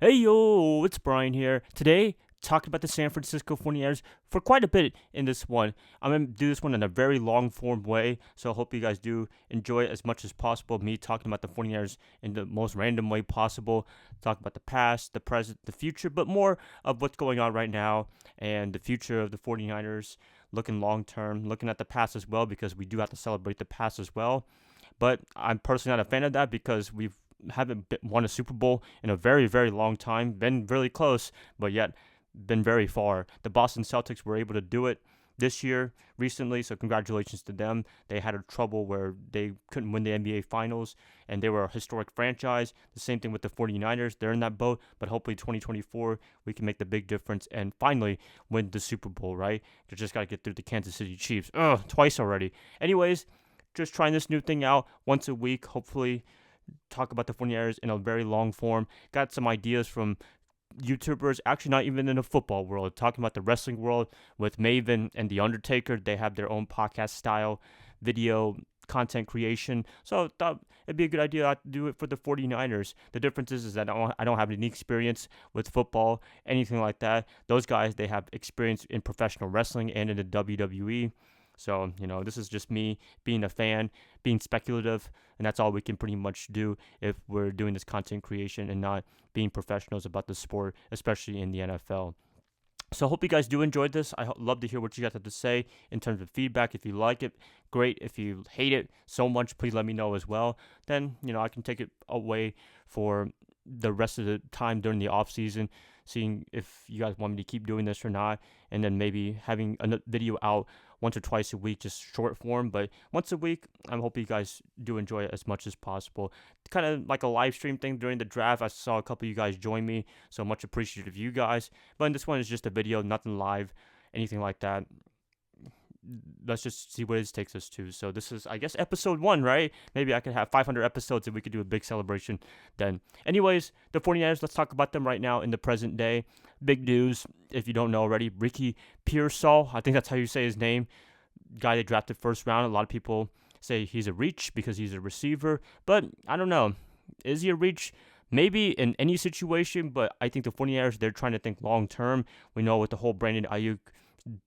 Hey yo, it's Brian here. Today, talking about the San Francisco 49ers for quite a bit in this one. I'm going to do this one in a very long form way, so I hope you guys do enjoy it as much as possible. Me talking about the 49ers in the most random way possible, talk about the past, the present, the future, but more of what's going on right now and the future of the 49ers, looking long term, looking at the past as well, because we do have to celebrate the past as well. But I'm personally not a fan of that because we haven't won a Super Bowl in a very, very long time. Been really close, but yet been very far. The Boston Celtics were able to do it this year recently, so congratulations to them. They had a trouble where they couldn't win the NBA Finals, and they were a historic franchise. The same thing with the 49ers. They're in that boat, but hopefully 2024 we can make the big difference and finally win the Super Bowl, right? They just got to get through the Kansas City Chiefs. Ugh, twice already. Anyways, just trying this new thing out once a week. Hopefully, talk about the 49ers in a very long form. Got some ideas from YouTubers, actually not even in the football world, talking about the wrestling world with Maven and The Undertaker. They have their own podcast style video content creation. So I thought it'd be a good idea to do it for the 49ers. The difference is that I don't have any experience with football, anything like that. Those guys, they have experience in professional wrestling and in the WWE. So, this is just me being a fan, being speculative, and that's all we can pretty much do if we're doing this content creation and not being professionals about the sport, especially in the NFL. So I hope you guys do enjoy this. I love to hear what you guys have to say in terms of feedback. If you like it, great. If you hate it so much, please let me know as well. Then, I can take it away for the rest of the time during the off season, seeing if you guys want me to keep doing this or not, and then maybe having a video out once or twice a week, just short form. But once a week, I hope you guys do enjoy it as much as possible. Kind of like a live stream thing during the draft. I saw a couple of you guys join me, so much appreciative of you guys. But this one is just a video, nothing live, anything like that. Let's just see where this takes us to. So this is, I guess, episode 1, right? Maybe I could have 500 episodes and we could do a big celebration then. Anyways, the 49ers, let's talk about them right now in the present day. Big news, if you don't know already, Ricky Pearsall, I think that's how you say his name, guy they drafted first round. A lot of people say he's a reach because he's a receiver, but I don't know. Is he a reach? Maybe in any situation, but I think the 49ers, they're trying to think long term. We know with the whole Brandon Aiyuk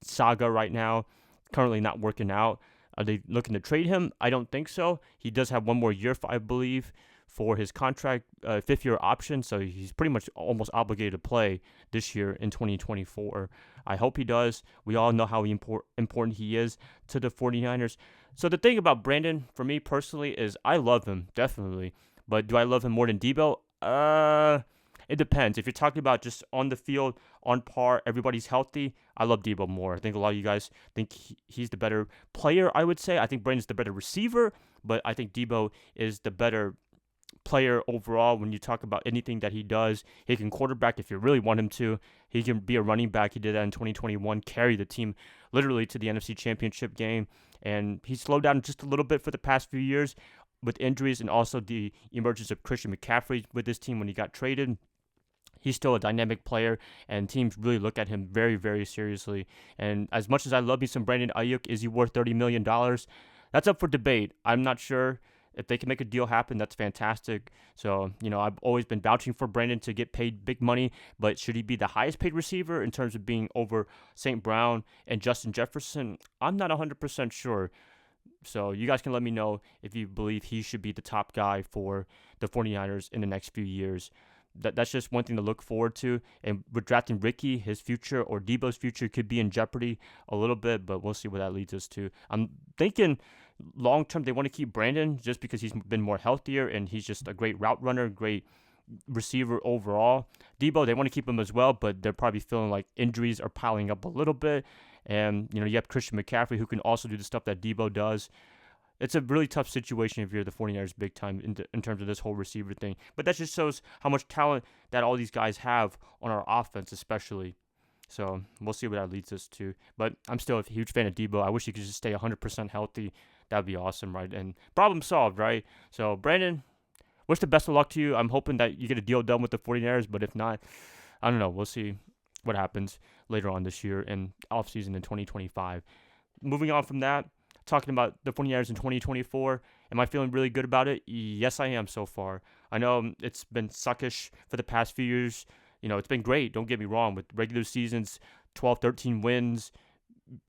saga right now, currently not working out. Are they looking to trade him? I don't think so. He does have one more year, I believe, for his contract, 5th-year option, so he's pretty much almost obligated to play this year in 2024. I hope he does. We all know how important he is to the 49ers. So the thing about Brandon, for me personally, is I love him, definitely. But do I love him more than Debo? It depends. If you're talking about just on the field, on par, everybody's healthy, I love Debo more. I think a lot of you guys think he's the better player, I would say. I think Brandon's the better receiver, but I think Debo is the better player overall. When you talk about anything that he does, he can quarterback if you really want him to. He can be a running back. He did that in 2021, carry the team literally to the NFC Championship game. And he slowed down just a little bit for the past few years with injuries and also the emergence of Christian McCaffrey with this team when he got traded. He's still a dynamic player, and teams really look at him very, very seriously. And as much as I love me some Brandon Aiyuk, is he worth $30 million? That's up for debate. I'm not sure. If they can make a deal happen, that's fantastic. So, I've always been vouching for Brandon to get paid big money, but should he be the highest paid receiver in terms of being over St. Brown and Justin Jefferson? I'm not 100% sure. So you guys can let me know if you believe he should be the top guy for the 49ers in the next few years. That's just one thing to look forward to. And with drafting Ricky, his future or Debo's future could be in jeopardy a little bit, but we'll see where that leads us to. I'm thinking long term they want to keep Brandon just because he's been more healthier and he's just a great route runner, great receiver overall. Debo, they want to keep him as well, but they're probably feeling like injuries are piling up a little bit. And, you have Christian McCaffrey who can also do the stuff that Debo does. It's a really tough situation if you're the 49ers big time in terms of this whole receiver thing. But that just shows how much talent that all these guys have on our offense especially. So we'll see what that leads us to. But I'm still a huge fan of Debo. I wish he could just stay 100% healthy. That would be awesome, right? And problem solved, right? So Brandon, wish the best of luck to you. I'm hoping that you get a deal done with the 49ers. But if not, I don't know. We'll see what happens later on this year and offseason in 2025. Moving on from that, talking about the 49ers in 2024, Am I feeling really good about it? Yes, I am so far. I know it's been suckish for the past few years. It's been great. Don't get me wrong. With regular seasons, 12, 13 wins,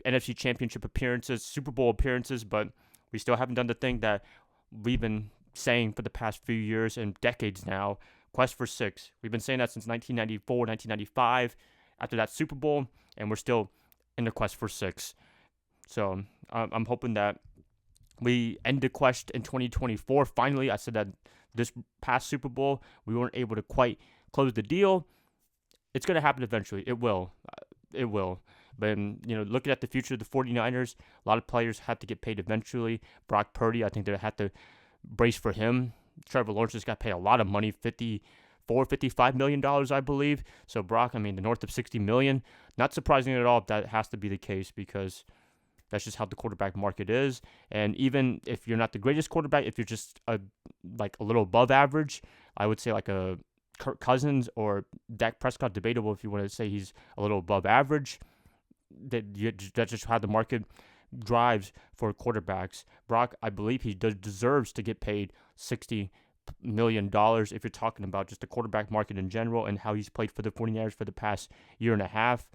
NFC Championship appearances, Super Bowl appearances, but we still haven't done the thing that we've been saying for the past few years and decades now. Quest for 6. We've been saying that since 1994, 1995, after that Super Bowl, and we're still in the quest for 6. So I'm hoping that we end the quest in 2024. Finally, I said that this past Super Bowl, we weren't able to quite close the deal. It's going to happen eventually. It will. It will. But, looking at the future of the 49ers, a lot of players have to get paid eventually. Brock Purdy, I think they have to brace for him. Trevor Lawrence just got paid a lot of money, $55 million, I believe. So Brock, the north of $60 million. Not surprising at all if that has to be the case, because that's just how the quarterback market is. And even if you're not the greatest quarterback, if you're just a little above average, I would say like a Kirk Cousins or Dak Prescott, debatable if you want to say he's a little above average. That's just how the market drives for quarterbacks. Brock, I believe he deserves to get paid $60 million if you're talking about just the quarterback market in general and how he's played for the 49ers for the past year and a half.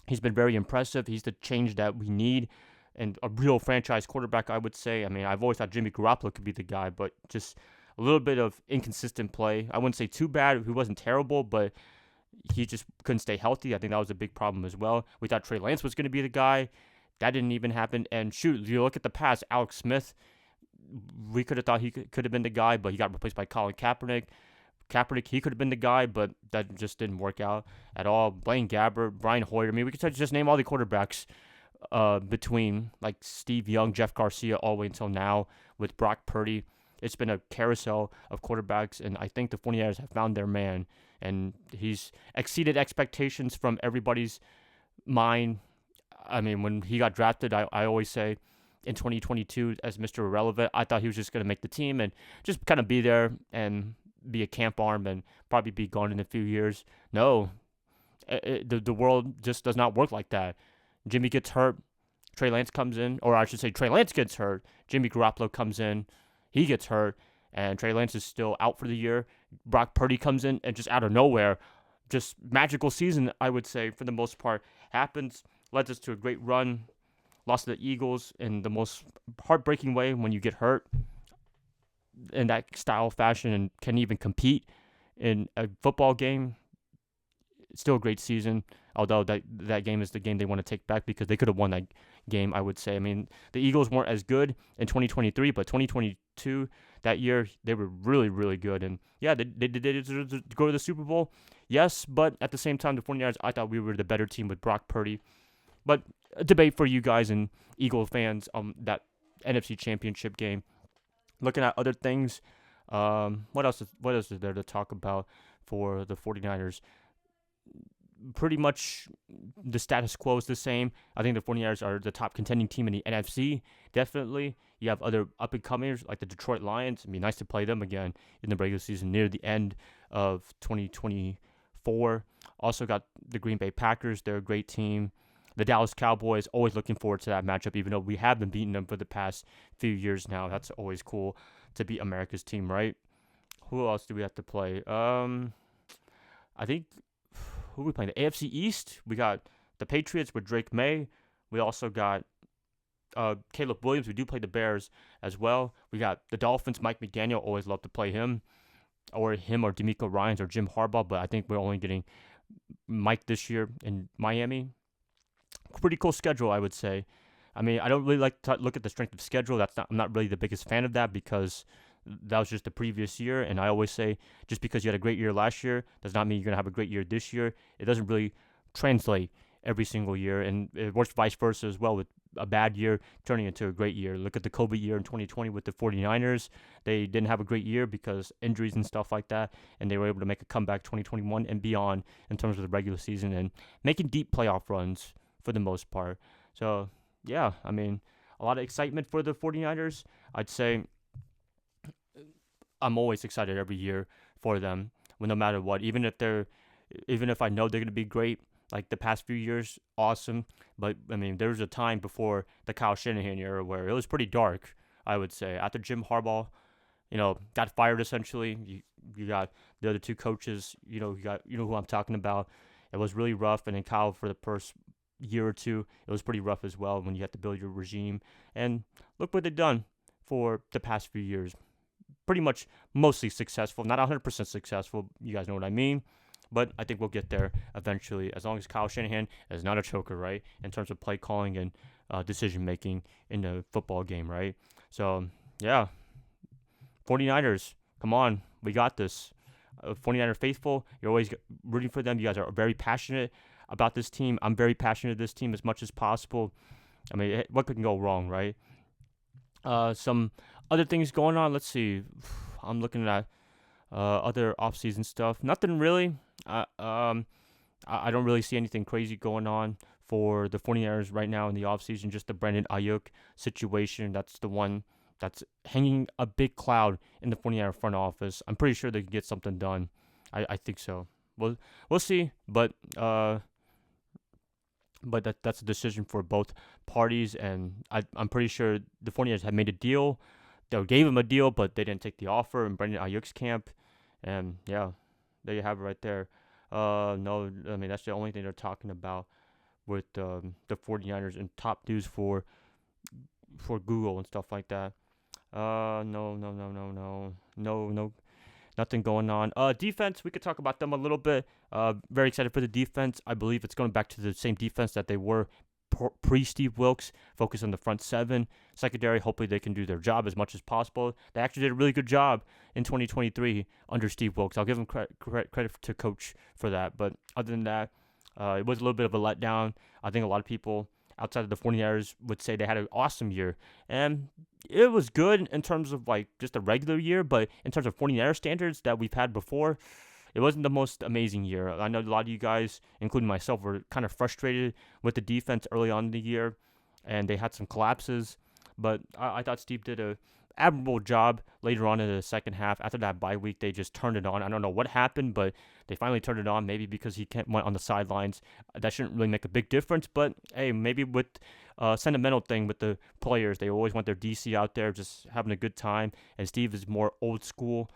He's been very impressive. He's the change that we need, and a real franchise quarterback, I would say. I've always thought Jimmy Garoppolo could be the guy, but just a little bit of inconsistent play. I wouldn't say too bad. He wasn't terrible, but he just couldn't stay healthy. I think that was a big problem as well. We thought Trey Lance was going to be the guy. That didn't even happen. And shoot, you look at the past, Alex Smith, we could have thought he could have been the guy, but he got replaced by Colin Kaepernick. He could have been the guy, but that just didn't work out at all. Blaine Gabbert, Brian Hoyer. We could just name all the quarterbacks between like Steve Young, Jeff Garcia, all the way until now with Brock Purdy. It's been a carousel of quarterbacks, and I think the 49ers have found their man, and he's exceeded expectations from everybody's mind. When he got drafted, I always say in 2022 as Mr. Irrelevant, I thought he was just going to make the team and just kind of be there and be a camp arm and probably be gone in a few years. No, the world just does not work like that. Jimmy gets hurt, Trey Lance comes in, or I should say Trey Lance gets hurt, Jimmy Garoppolo comes in, he gets hurt, and Trey Lance is still out for the year. Brock Purdy comes in, and just out of nowhere, just magical season, I would say, for the most part, happens, led us to a great run, lost to the Eagles in the most heartbreaking way when you get hurt in that style fashion and can even compete in a football game. It's still a great season, although that game is the game they want to take back because they could have won that game, I would say. The Eagles weren't as good in 2023, but 2022, that year, they were really, really good. And yeah, they deserve to go to the Super Bowl. Yes, but at the same time, the 49ers, I thought we were the better team with Brock Purdy. But a debate for you guys and Eagle fans on that NFC Championship game. Looking at other things, what else is there to talk about for the 49ers? Pretty much the status quo is the same. I think the 49ers are the top contending team in the NFC, definitely. You have other up-and-comers like the Detroit Lions. It'd be nice to play them again in the regular season near the end of 2024. Also got the Green Bay Packers. They're a great team. The Dallas Cowboys, always looking forward to that matchup, even though we have been beating them for the past few years now. That's always cool to beat America's team, right? Who else do we have to play? I think, who are we playing? The AFC East. We got the Patriots with Drake May. We also got Caleb Williams. We do play the Bears as well. We got the Dolphins. Mike McDaniel, always love to play him. Or D'Amico Ryans or Jim Harbaugh, but I think we're only getting Mike this year in Miami. Pretty cool schedule, I would say. I don't really like to look at the strength of schedule. I'm not really the biggest fan of that because that was just the previous year. And I always say, just because you had a great year last year does not mean you're going to have a great year this year. It doesn't really translate every single year. And it works vice versa as well, with a bad year turning into a great year. Look at the COVID year in 2020 with the 49ers. They didn't have a great year because injuries and stuff like that. And they were able to make a comeback 2021 and beyond in terms of the regular season and making deep playoff runs for the most part. So, yeah, a lot of excitement for the 49ers. I'd say I'm always excited every year for them, no matter what. Even if I know they're going to be great, like the past few years, awesome. But, there was a time before the Kyle Shanahan era where it was pretty dark. I would say. After Jim Harbaugh, got fired essentially, you got the other two coaches, you know who I'm talking about. It was really rough, and then Kyle for the first year or two, it was pretty rough as well when you have to build your regime. And look what they've done for the past few years. Pretty much mostly successful, not 100% successful. You guys know what I mean. But I think we'll get there eventually, as long as Kyle Shanahan is not a choker, right? In terms of play calling and decision making in the football game, right? So, yeah, 49ers, come on, we got this. 49er faithful, you're always rooting for them. You guys are very passionate about this team. I'm very passionate of this team as much as possible. I mean, what can go wrong, right? Some other things going on. Let's see. I'm looking at other offseason stuff. Nothing really. I don't really see anything crazy going on for the 49ers right now in the offseason. Just the Brandon Aiyuk situation. That's the one that's hanging a big cloud in the 49er front office. I'm pretty sure they can get something done. I think so. We'll see. But that's a decision for both parties. And I'm pretty sure the 49ers have made a deal. They gave him a deal, but they didn't take the offer in Brandon Ayuk's camp. And yeah, there you have it right there. No, I mean, that's the only thing they're talking about with the 49ers and top news for Google and stuff like that. No, nothing going on. Defense, we could talk about them a little bit. Very excited for the defense. I believe it's going back to the same defense that they were pre-Steve Wilkes, focus on the front seven. Secondary, hopefully they can do their job as much as possible. They actually did a really good job in 2023 under Steve Wilkes. I'll give him credit to coach for that. But other than that, it was a little bit of a letdown. I think a lot of people outside of the 49ers would say they had an awesome year. And it was good in terms of like just a regular year, but in terms of 49ers standards that we've had before, it wasn't the most amazing year. I know a lot of you guys, including myself, were kind of frustrated with the defense early on in the year, and they had some collapses. But I thought Steve did an admirable job later on in the second half. After that bye week, they just turned it on. I don't know what happened, but they finally turned it on. Maybe because he went on the sidelines. That shouldn't really make a big difference. But, hey, maybe with a sentimental thing with the players, they always want their DC out there just having a good time. And Steve is more old school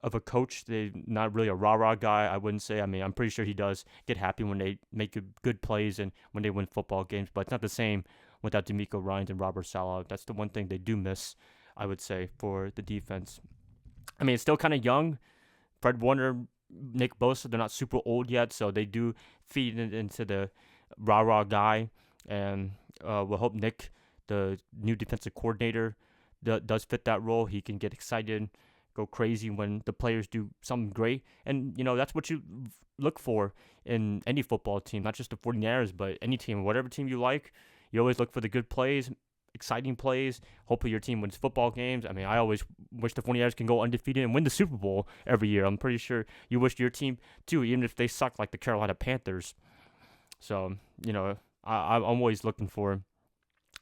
of a coach. They're not really a rah-rah guy, I wouldn't say. I mean, I'm pretty sure he does get happy when they make good plays and when they win football games, but it's not the same without DeMeco Ryans and Robert Saleh. That's the one thing they do miss, I would say, for the defense. I mean, it's still kind of young. Fred Warner, Nick Bosa, they're not super old yet, so they do feed into the rah-rah guy, and we'll hope Nick, the new defensive coordinator, does fit that role. He can get excited, go crazy when the players do something great. And, that's what you look for in any football team, not just the 49ers, but any team, whatever team you like. You always look for the good plays, exciting plays. Hopefully your team wins football games. I mean, I always wish the 49ers can go undefeated and win the Super Bowl every year. I'm pretty sure you wish your team too, even if they suck like the Carolina Panthers. So, I'm always looking for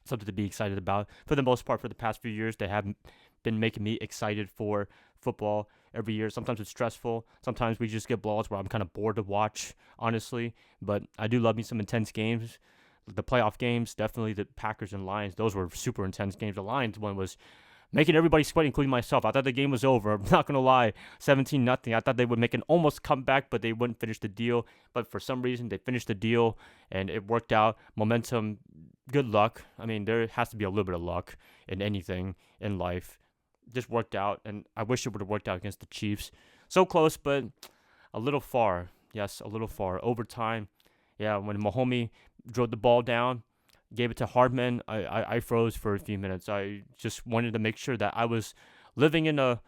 something to be excited about. For the most part, for the past few years, they haven't been making me excited for football every year. Sometimes it's stressful. Sometimes we just get blowouts where I'm kind of bored to watch, honestly. But I do love me some intense games. The playoff games, definitely the Packers and Lions, those were super intense games. The Lions one was making everybody sweat, including myself. I thought the game was over. I'm not going to lie. 17-0. I thought they would make an almost comeback, but they wouldn't finish the deal. But for some reason, they finished the deal, and it worked out. Momentum, good luck. I mean, there has to be a little bit of luck in anything in life. Just worked out, and I wish it would have worked out against the Chiefs. So close, but a little far. Yes, a little far. Overtime, yeah, when Mahomes drove the ball down, gave it to Hardman, I froze for a few minutes. I just wanted to make sure that I was living in a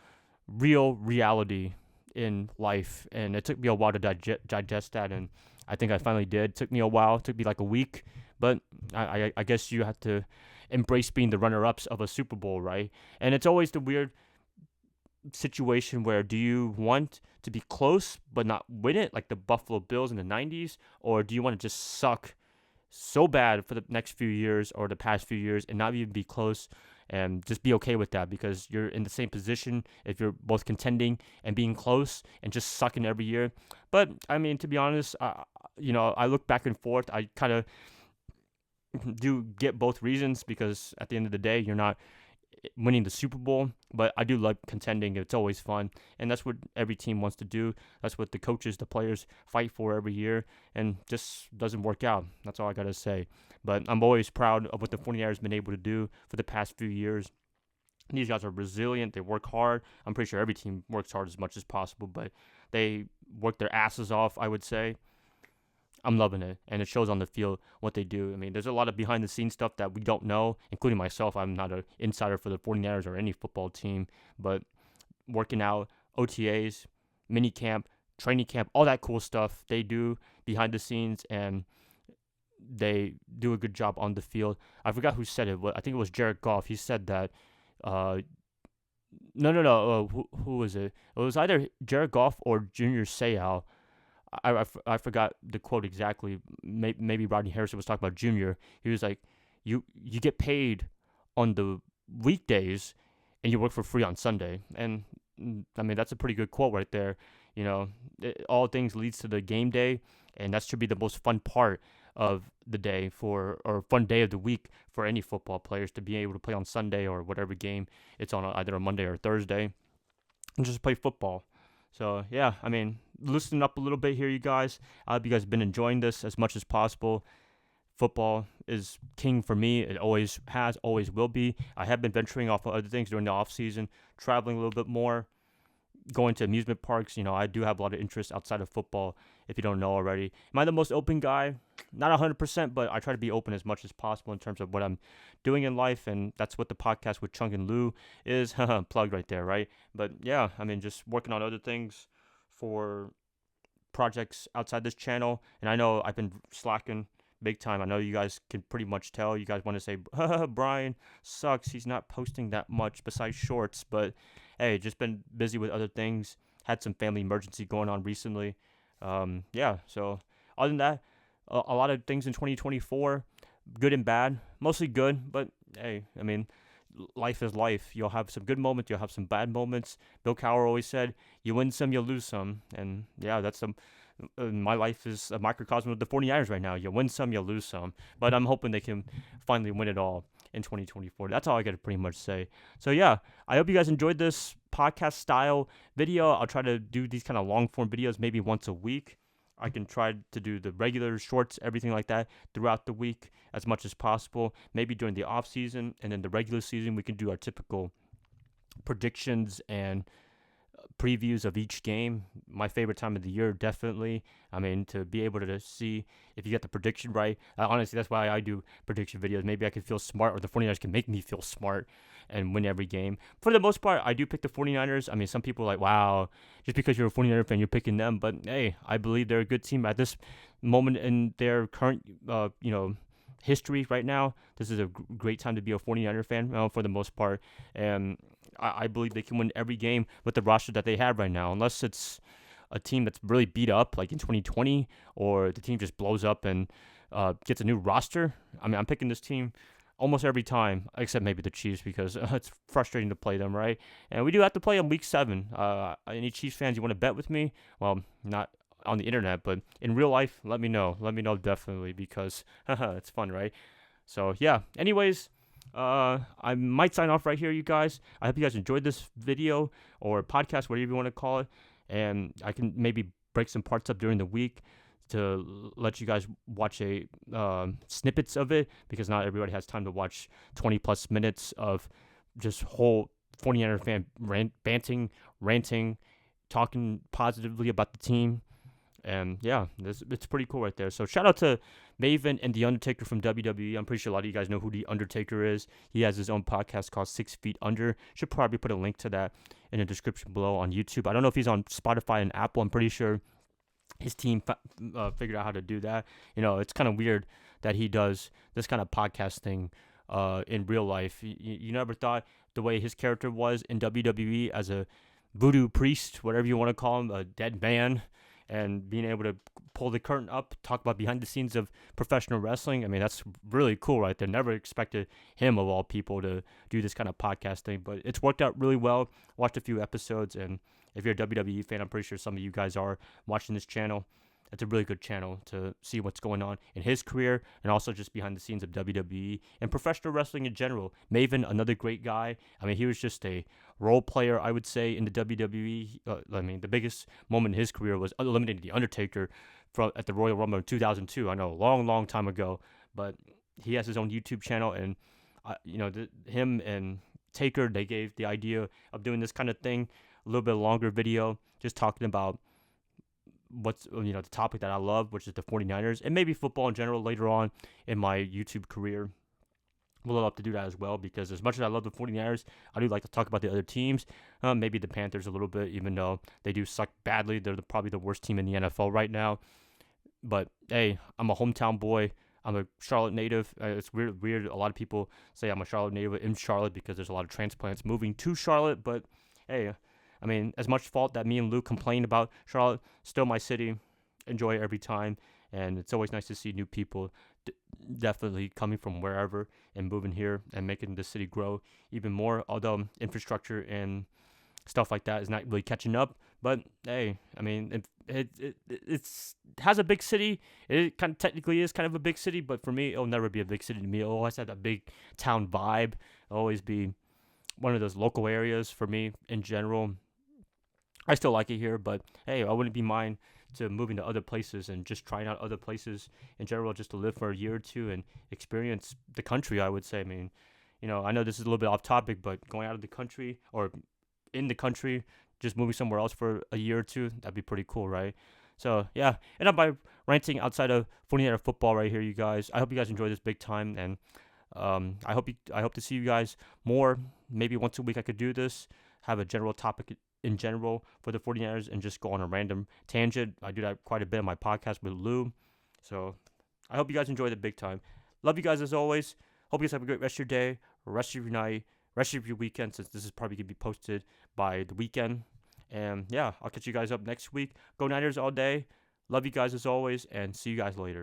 real reality in life, and it took me a while to digest that, and I think I finally did. It took me a while. It took me like a week, but I guess you have to embrace being the runner-ups of a Super Bowl, right? And it's always the weird situation where do you want to be close but not win it, like the Buffalo Bills in the 90s, or do you want to just suck so bad for the next few years or the past few years and not even be close and just be okay with that because you're in the same position if you're both contending and being close and just sucking every year? But, I mean, to be honest, I look back and forth. I kind of do get both reasons because at the end of the day, you're not winning the Super Bowl, but I do like contending. It's always fun, and that's what every team wants to do. That's what the coaches, the players fight for every year, and just doesn't work out. That's all I got to say. But I'm always proud of what the 49ers been able to do for the past few years. These guys are resilient. They work hard. I'm pretty sure every team works hard as much as possible, but they work their asses off, I would say. I'm loving it, and it shows on the field what they do. I mean, there's a lot of behind-the-scenes stuff that we don't know, including myself. I'm not an insider for the 49ers or any football team, but working out, OTAs, mini camp, training camp, all that cool stuff they do behind the scenes, and they do a good job on the field. I forgot who said it. I think it was Jared Goff. He said that. No. Who was it? It was either Jared Goff or Junior Seau. I forgot the quote exactly. Maybe Rodney Harrison was talking about Junior. He was like, you get paid on the weekdays and you work for free on Sunday. And I mean, that's a pretty good quote right there. All things leads to the game day, and that should be the most fun part of the day or fun day of the week for any football players, to be able to play on Sunday or whatever game it's on, either a Monday or Thursday, and just play football. So, yeah, I mean, loosen up a little bit here, you guys. I hope you guys have been enjoying this as much as possible. Football is king for me. It always has, always will be. I have been venturing off of other things during the off season, traveling a little bit more, going to amusement parks. I do have a lot of interest outside of football, if you don't know already. Am I the most open guy? Not 100%, but I try to be open as much as possible in terms of what I'm doing in life, and that's what the podcast with Chung and Lou is. Plugged right there, right? But yeah, I mean, just working on other things for projects outside this channel, and I know I've been slacking big time. I know you guys can pretty much tell. You guys want to say, Brian sucks. He's not posting that much besides shorts. But hey, just been busy with other things. Had some family emergency going on recently. Yeah, so other than that, a lot of things in 2024, good and bad. Mostly good, but hey, I mean, life is life. You'll have some good moments. You'll have some bad moments. Bill Cowher always said, you win some, you lose some. And yeah, that's some. My life is a microcosm of the 49ers right now. You win some, you lose some. But I'm hoping they can finally win it all in 2024. That's all I got to pretty much say. So yeah, I hope you guys enjoyed this podcast style video. I'll try to do these kind of long form videos maybe once a week. I can try to do the regular shorts, everything like that throughout the week as much as possible. Maybe during the off season, and then the regular season we can do our typical predictions and previews of each game. My favorite time of the year, definitely. I mean, to be able to see if you get the prediction right. Honestly, that's why I do prediction videos. Maybe I can feel smart, or the 49ers can make me feel smart and win every game. For the most part, I do pick the 49ers. I mean, some people are like, wow, just because you're a 49er fan, you're picking them. But hey, I believe they're a good team at this moment in their current, history right now. This is a great time to be a 49er fan for the most part. And I believe they can win every game with the roster that they have right now, unless it's a team that's really beat up, like in 2020, or the team just blows up and gets a new roster. I mean, I'm picking this team almost every time, except maybe the Chiefs, because it's frustrating to play them, right? And we do have to play them week 7. Any Chiefs fans, you want to bet with me? Well, not on the internet, but in real life, let me know. Let me know definitely, because it's fun, right? So yeah, anyways, I might sign off right here, you guys. I hope you guys enjoyed this video or podcast, whatever you want to call it, and I can maybe break some parts up during the week to let you guys watch snippets of it, because not everybody has time to watch 20 plus minutes of just whole 49er fan ranting, talking positively about the team. And yeah, it's pretty cool right there. So shout out to Maven and The Undertaker from WWE. I'm pretty sure a lot of you guys know who The Undertaker is. He has his own podcast called 6 Feet Under. Should probably put a link to that in the description below on YouTube. I don't know if he's on Spotify and Apple. I'm pretty sure his team figured out how to do that. It's kind of weird that he does this kind of podcast thing in real life. You never thought the way his character was in WWE as a voodoo priest, whatever you want to call him, a dead man, and being able to pull the curtain up, talk about behind the scenes of professional wrestling. I mean, that's really cool right there. Never expected him, of all people, to do this kind of podcast thing, but it's worked out really well. Watched a few episodes, and if you're a WWE fan, I'm pretty sure some of you guys are watching this channel. it's a really good channel to see what's going on in his career and also just behind the scenes of WWE and professional wrestling in general. Maven, another great guy. I mean, he was just a role player, I would say, in the WWE. I mean, the biggest moment in his career was eliminating The Undertaker at the Royal Rumble in 2002. I know, a long, long time ago, but he has his own YouTube channel, and him and Taker, they gave the idea of doing this kind of thing, a little bit longer video, just talking about what's the topic that I love, which is the 49ers, and maybe football in general later on in my YouTube career. We'll love to do that as well, because as much as I love the 49ers, I do like to talk about the other teams, maybe the Panthers a little bit, even though they do suck badly. They're probably the worst team in the NFL right now. But hey, I'm a hometown boy. I'm a Charlotte native. It's weird. A lot of people say I'm a Charlotte native in Charlotte because there's a lot of transplants moving to Charlotte. But hey, I mean, as much fault that me and Lou complain about Charlotte, still my city. Enjoy it every time. And it's always nice to see new people definitely coming from wherever and moving here and making the city grow even more. Although infrastructure and stuff like that is not really catching up. But hey, I mean, it has a big city. It kind of technically is kind of a big city, but for me, it'll never be a big city to me. It'll always have that big town vibe. It'll always be one of those local areas for me in general. I still like it here, but hey, I wouldn't be mind to moving to other places and just trying out other places in general, just to live for a year or two and experience the country, I would say. I mean, I know this is a little bit off topic, but going out of the country or in the country, just moving somewhere else for a year or two, that'd be pretty cool, right? So yeah, and I'm by ranting outside of 49er football right here, you guys. I hope you guys enjoy this big time, and I hope to see you guys more. Maybe once a week I could do this, have a general topic in general for the 49ers, and just go on a random tangent. I do that quite a bit on my podcast with Lou. So I hope you guys enjoy the big time. Love you guys as always. Hope you guys have a great rest of your day, rest of your night, rest of your weekend, since this is probably going to be posted by the weekend. And yeah, I'll catch you guys up next week. Go Niners all day. Love you guys as always, and see you guys later.